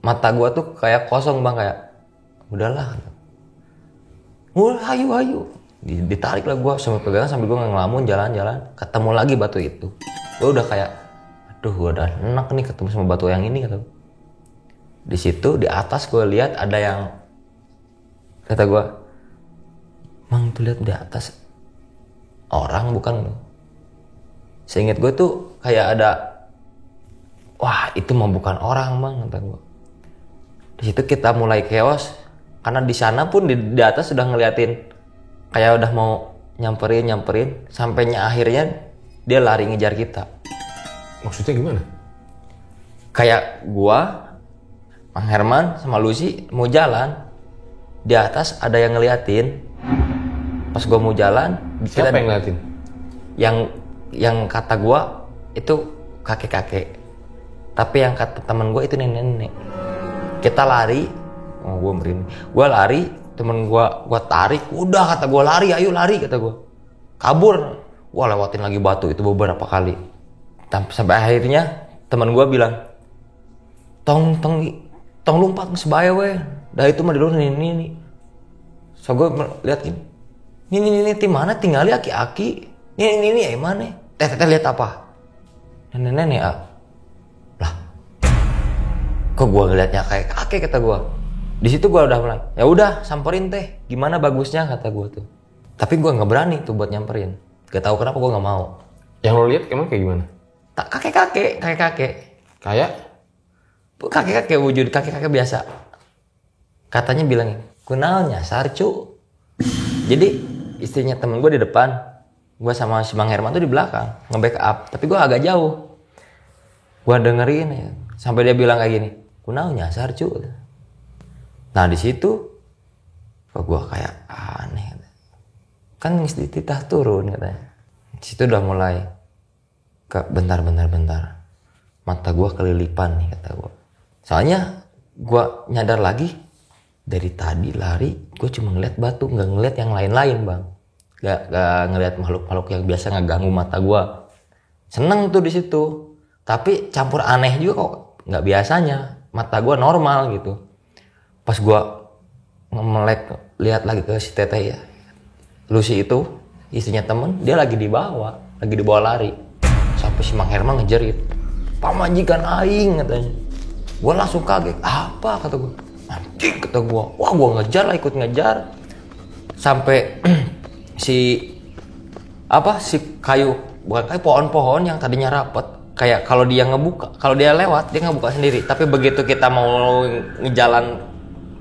mata gue tuh kayak kosong, Bang, kayak udahlah. Hayu. Ditarik lah gue sambil pegangan, sambil gue ngelamun jalan-jalan. Ketemu lagi batu itu. Gue udah kayak, aduh gue udah enak nih ketemu sama batu yang ini, kata gue. Di situ di atas gue lihat ada yang, kata gue, Mang tuh lihat di atas orang bukan? Seingat gue tuh kayak ada, wah itu mah bukan orang, Mang, kata gue. Di situ kita mulai chaos karena di sana pun di atas sudah ngeliatin kayak udah mau nyamperin, sampainya akhirnya dia lari ngejar kita. Maksudnya gimana? Kayak gua, Mang Herman sama Lucy mau jalan, di atas ada yang ngeliatin. Pas gua mau jalan, siapa yang ngeliatin? Yang kata gua itu kakek-kakek, tapi yang kata temen gua itu nenek-nenek. Kita lari, gua lari, temen gua tarik, udah kata gua lari, ayo lari, kata gua. Kabur, gua lewatin lagi batu itu beberapa kali. Sampai akhirnya temen gua bilang, tong lompat sebaya weh. Dah itu mah di luar ini. So gua lihat gini. Ini di mana tinggal aki-aki. Ini mana? Teh lihat apa? Nenek ah. Lah. Kok gua ngeliatnya kayak kakek, kata gua. Di situ gue udah mulai, ya udah samperin Teh, gimana bagusnya, kata gue tuh. Tapi gue nggak berani tuh buat nyamperin. Gak tahu kenapa gue nggak mau. Yang lo lihat emang kayak gimana? Kakek. Kayak? kakek-kakek wujud kakek-kakek biasa. Katanya bilangin, kunaon nyasar cu. Jadi istrinya temen gue di depan, gue sama si Bang Herman tuh di belakang nge-backup, tapi gue agak jauh. Gue dengerin ya, sampai dia bilang kayak gini, kunaon nyasar cu. Nah di situ kok gue kayak aneh, kan titah turun katanya. Di situ udah mulai ke bentar, mata gue kelilipan nih kata gue. Soalnya gue nyadar lagi, dari tadi lari gue cuma ngeliat batu, nggak ngeliat yang lain-lain bang, nggak ngeliat makhluk-makhluk yang biasa ngeganggu mata gue. Seneng tuh di situ, tapi campur aneh juga kok, nggak biasanya. Mata gue normal gitu. Pas gue ngemelek lihat lagi ke si Teteh ya, Lucy itu istrinya temen, dia lagi dibawa lari. Sampai si Mang Herman ngejerit, pamajikan aing katanya. Gue langsung kaget, apa kata gue, anjing kata gue. Wah gue ngejar lah, ikut ngejar. Sampai si kayu, bukan kayu, pohon-pohon yang tadinya rapet, kayak kalau dia lewat dia ngebuka sendiri. Tapi begitu kita mau ngejalan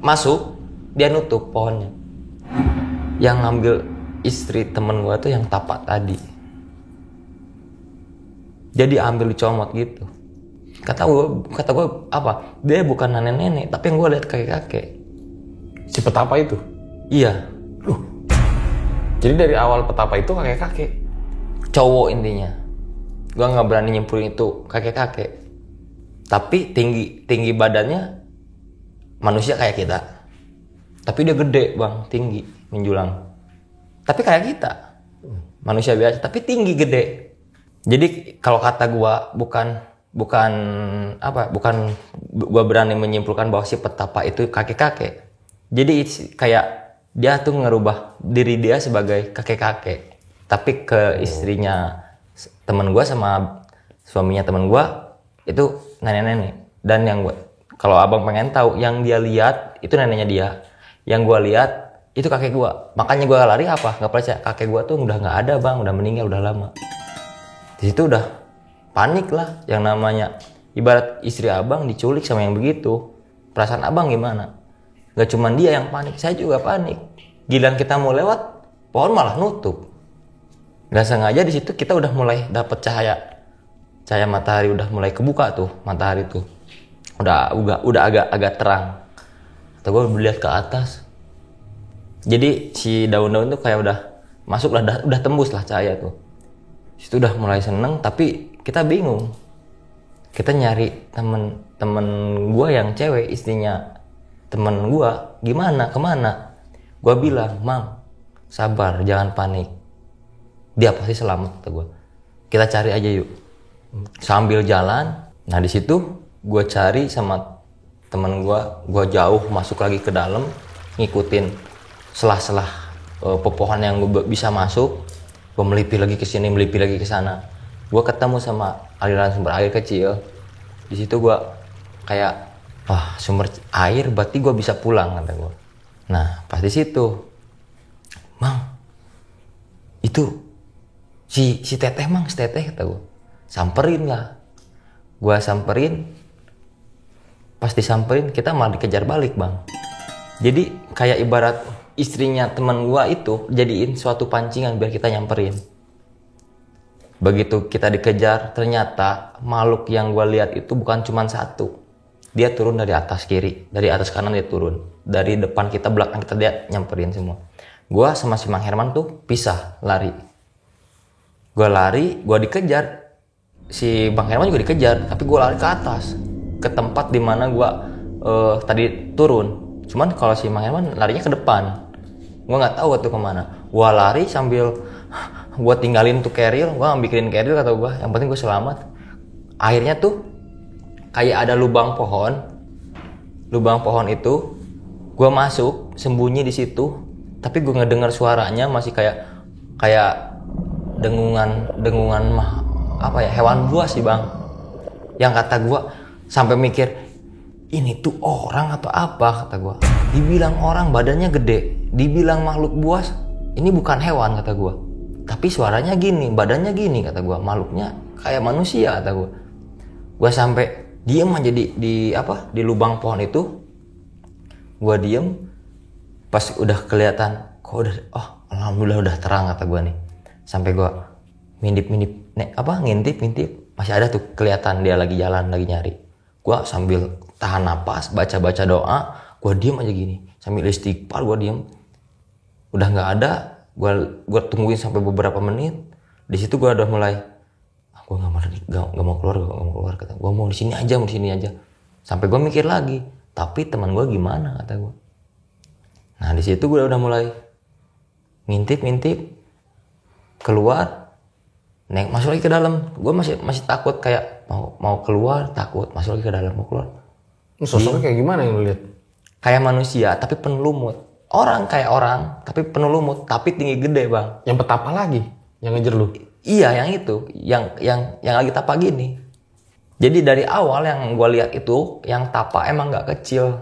masuk, dia nutup pohonnya. Yang ngambil istri temen gue tuh yang tapak tadi. Jadi ambil dicomot gitu. Kata gue apa? Dia bukan nenek-nenek, tapi yang gue lihat kakek-kakek. Si petapa itu? Iya. Jadi dari awal petapa itu kakek-kakek? Cowok intinya. Gue nggak berani nyempurin itu kakek-kakek. Tapi tinggi badannya manusia kayak kita. Tapi dia gede bang, tinggi, menjulang. Tapi kayak kita, manusia biasa, tapi tinggi, gede. Jadi kalau kata gue bukan gue berani menyimpulkan bahwa si petapa itu kakek-kakek. Jadi kayak dia tuh ngerubah diri dia sebagai kakek-kakek. Tapi ke istrinya temen gue sama suaminya temen gue itu nenek-nenek. Dan yang kalau abang pengen tahu, yang dia lihat itu neneknya dia. Yang gue lihat itu kakek gue. Makanya gue lari apa? Nggak percaya, kakek gue tuh udah nggak ada bang, udah meninggal, udah lama. Di situ udah panik lah, yang namanya ibarat istri abang diculik sama yang begitu. Perasaan abang gimana? Gak cuma dia yang panik, saya juga panik. Giliran kita mau lewat, pohon malah nutup. Gak sengaja di situ kita udah mulai dapet cahaya matahari, udah mulai kebuka tuh matahari tuh. Udah agak terang. Atau gue melihat ke atas. Jadi si daun-daun tuh kayak udah masuk lah, udah tembus lah cahaya tuh. Situ udah mulai seneng, tapi kita bingung. Kita nyari temen gue yang cewek, istrinya temen gue, kemana? Gue bilang, Mang, sabar, jangan panik. Dia pasti selamat, kata gue. Kita cari aja yuk. Sambil jalan, nah di situ gue cari sama temen gue jauh masuk lagi ke dalam, ngikutin selah-selah pepohonan yang gue bisa masuk. Gue melipir lagi ke sini, melipir lagi ke sana. Gue ketemu sama aliran sumber air kecil. Di situ gue kayak, wah sumber air, berarti gue bisa pulang, kata gue. Nah pas di situ, Mang, itu si teteh Mang, si teteh, kata gue. Samperin lah. Gue samperin. Pas disamperin kita malah dikejar balik bang. Jadi kayak ibarat istrinya teman gue itu jadiin suatu pancingan biar kita nyamperin. Begitu kita dikejar, ternyata makhluk yang gue lihat itu bukan cuma satu. Dia turun dari atas kiri, dari atas kanan dia turun. Dari depan kita, belakang kita, dia nyamperin semua. Gue sama si Mang Herman tuh pisah, lari. Gue lari, gue dikejar. Si Bang Herman juga dikejar, tapi gue lari ke atas. Ke tempat dimana gue tadi turun. Cuman kalau si Mang Herman larinya ke depan. Gue gak tahu tuh kemana. Gue lari sambil gue tinggalin tuh keril, gue bikinin keril, kata gue, yang penting gue selamat. Akhirnya tuh kayak ada lubang pohon itu, gue masuk sembunyi di situ, tapi gue ngedengar suaranya masih kayak dengungan hewan buas sih bang. Yang kata gue sampai mikir, ini tuh orang atau apa, kata gue. Dibilang orang badannya gede, dibilang makhluk buas, ini bukan hewan, kata gue. Tapi suaranya gini, badannya gini, kata gue. Makhluknya kayak manusia, kata gue. Gue sampai diem aja di lubang pohon itu. Gue diem, pas udah kelihatan kok udah, oh alhamdulillah udah terang kata gue nih. Sampai gue ngintip masih ada tuh kelihatan dia lagi jalan, lagi nyari. Gue sambil tahan napas, baca doa, gue diem aja gini sambil istighfar. Gue diem, udah nggak ada. Gue tungguin sampai beberapa menit. Di situ gue udah mulai, gue nggak mau keluar kata gue, mau di sini aja. Sampai gue mikir lagi, tapi teman gue gimana kata gue. Nah di situ gue udah mulai ngintip keluar, masuk lagi ke dalam. Gue masih takut, kayak mau keluar takut, masuk lagi ke dalam, mau keluar. Sosoknya kayak gimana yang lu lihat? Kayak manusia tapi penuh lumut. Orang kayak orang tapi penuh lumut, tapi tinggi gede bang. Yang petapa lagi yang ngejar lu? Iya yang itu, yang lagi tapa gini. Jadi dari awal yang gue lihat itu yang tapa emang nggak kecil.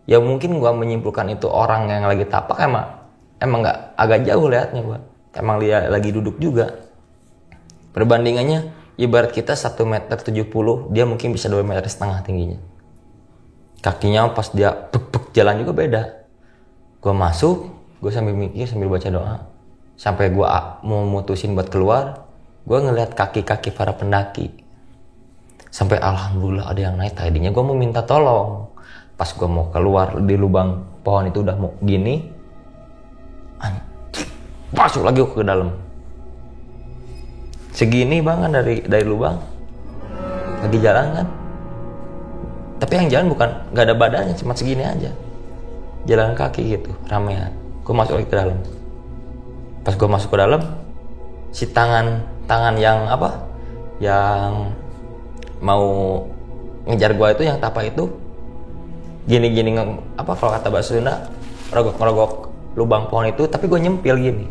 Ya mungkin gue menyimpulkan itu orang yang lagi tapak emang nggak, agak jauh liatnya gue. Emang dia lagi duduk juga. Perbandingannya ibarat kita 1,70 meter, dia mungkin bisa 2,5 meter tingginya. Kakinya pas dia jalan juga beda. Gue masuk, gue sambil mikir, sambil baca doa. Sampai gue mau mutusin buat keluar, gue ngeliat kaki-kaki para pendaki. Sampai alhamdulillah ada yang naik. Tadinya gue mau minta tolong. Pas gue mau keluar di lubang pohon itu udah mau gini, anjing, masuk lagi ke dalam. Segini bang kan dari lubang, lagi jalan kan. Tapi yang jalan bukan, nggak ada badannya, cuma segini aja. Jalan kaki gitu, ramean. Gue masuk lagi ke dalam. Pas gue masuk ke dalam, si tangan yang yang mau ngejar gue itu, yang tapa itu, gini kalau kata bahasa Sunda, ngerogok lubang pohon itu, tapi gue nyempil gini.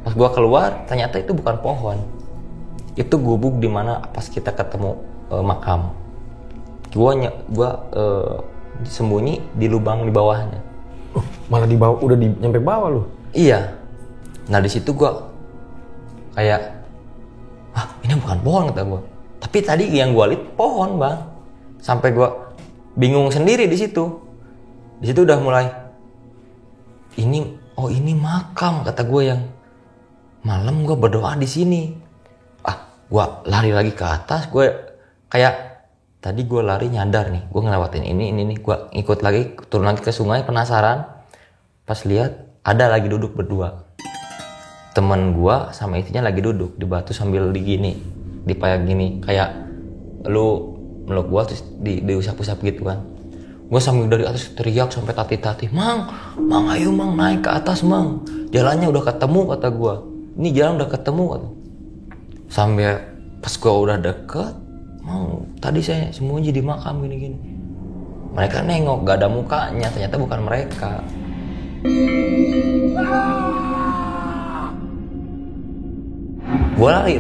Pas gue keluar, ternyata itu bukan pohon. Itu gubuk dimana pas kita ketemu makam. Gue sembunyi di lubang di bawahnya. Malah di bawah, udah nyampe bawah lu? Iya. Nah di situ gue kayak, ini bukan pohon kata gue. Tapi tadi yang gue lihat pohon bang. Sampai gue bingung sendiri di situ. Di situ udah mulai, ini makam kata gue. Yang malam gue berdoa di sini. Gue lari lagi ke atas. Gue kayak tadi gue lari nyadar nih, gue ngelewatin ini. Gue ikut lagi, turun lagi ke sungai, penasaran. Pas lihat ada lagi duduk berdua. Temen gue sama istrinya lagi duduk di batu sambil dipayak gini, kayak lu meluk gue terus diusap-usap gitu kan. Gue sambil dari atas teriak sampai tati-tati, mang ayo mang, naik ke atas mang, jalannya udah ketemu kata gue. Ini jalan udah ketemu kata. Sampai pas gue udah deket, mang tadi saya sembunyi di makam gini. Mereka nengok, gak ada mukanya, ternyata bukan mereka. Gue lari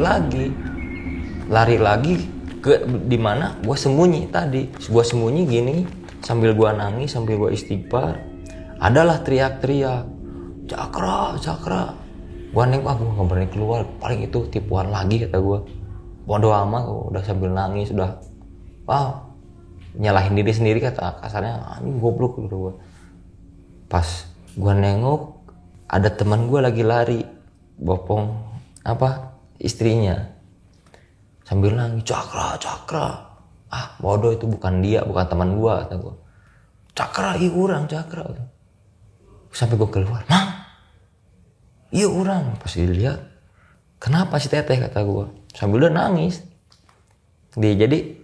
lagi ke dimana gue sembunyi tadi. Gue sembunyi gini sambil gue nangis, sambil gue istighfar. Adalah teriak-teriak, Cakra. Gue nengok, gue gak berani keluar, paling itu tipuan lagi kata gue. Bodoh amat, udah sambil nangis, udah nyalahin diri sendiri kata kasarnya, ini goblok gitu gue. Pas gue nengok, ada teman gue lagi lari, bopong istrinya, sambil nangis, Cakra. Bodoh, itu bukan dia, bukan teman gue kata gue. Cakra, iya urang Cakra. Sampai gue keluar, Mang, iya urang. Pas dilihat, kenapa si teteh kata gue, sambil udah nangis. Jadi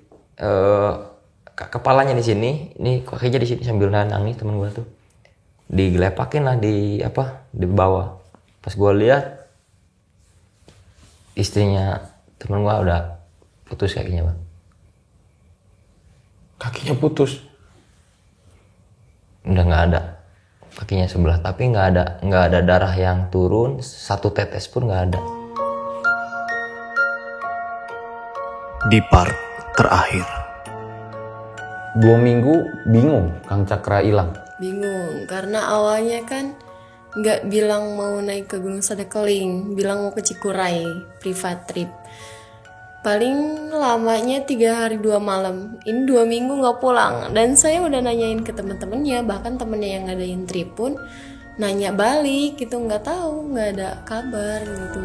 kepalanya di sini, ini kakinya di sini sambil nangis teman gue tuh. Digelepakin lah di bawah. Pas gue lihat, istrinya temen gue udah putus kakinya bang. Kakinya putus? Udah nggak ada, kakinya sebelah, tapi nggak ada darah yang turun, satu tetes pun nggak ada. Di part terakhir, 2 minggu bingung Kang Cakra hilang. Bingung, karena awalnya kan nggak bilang mau naik ke Gunung Sadekeling, bilang mau ke Cikuray, private trip. paling lamanya 3 hari 2 malam. Ini 2 minggu nggak pulang. Dan saya udah nanyain ke temen-temennya, bahkan temennya yang ngadain trip pun nanya balik gitu, nggak tahu, nggak ada kabar gitu.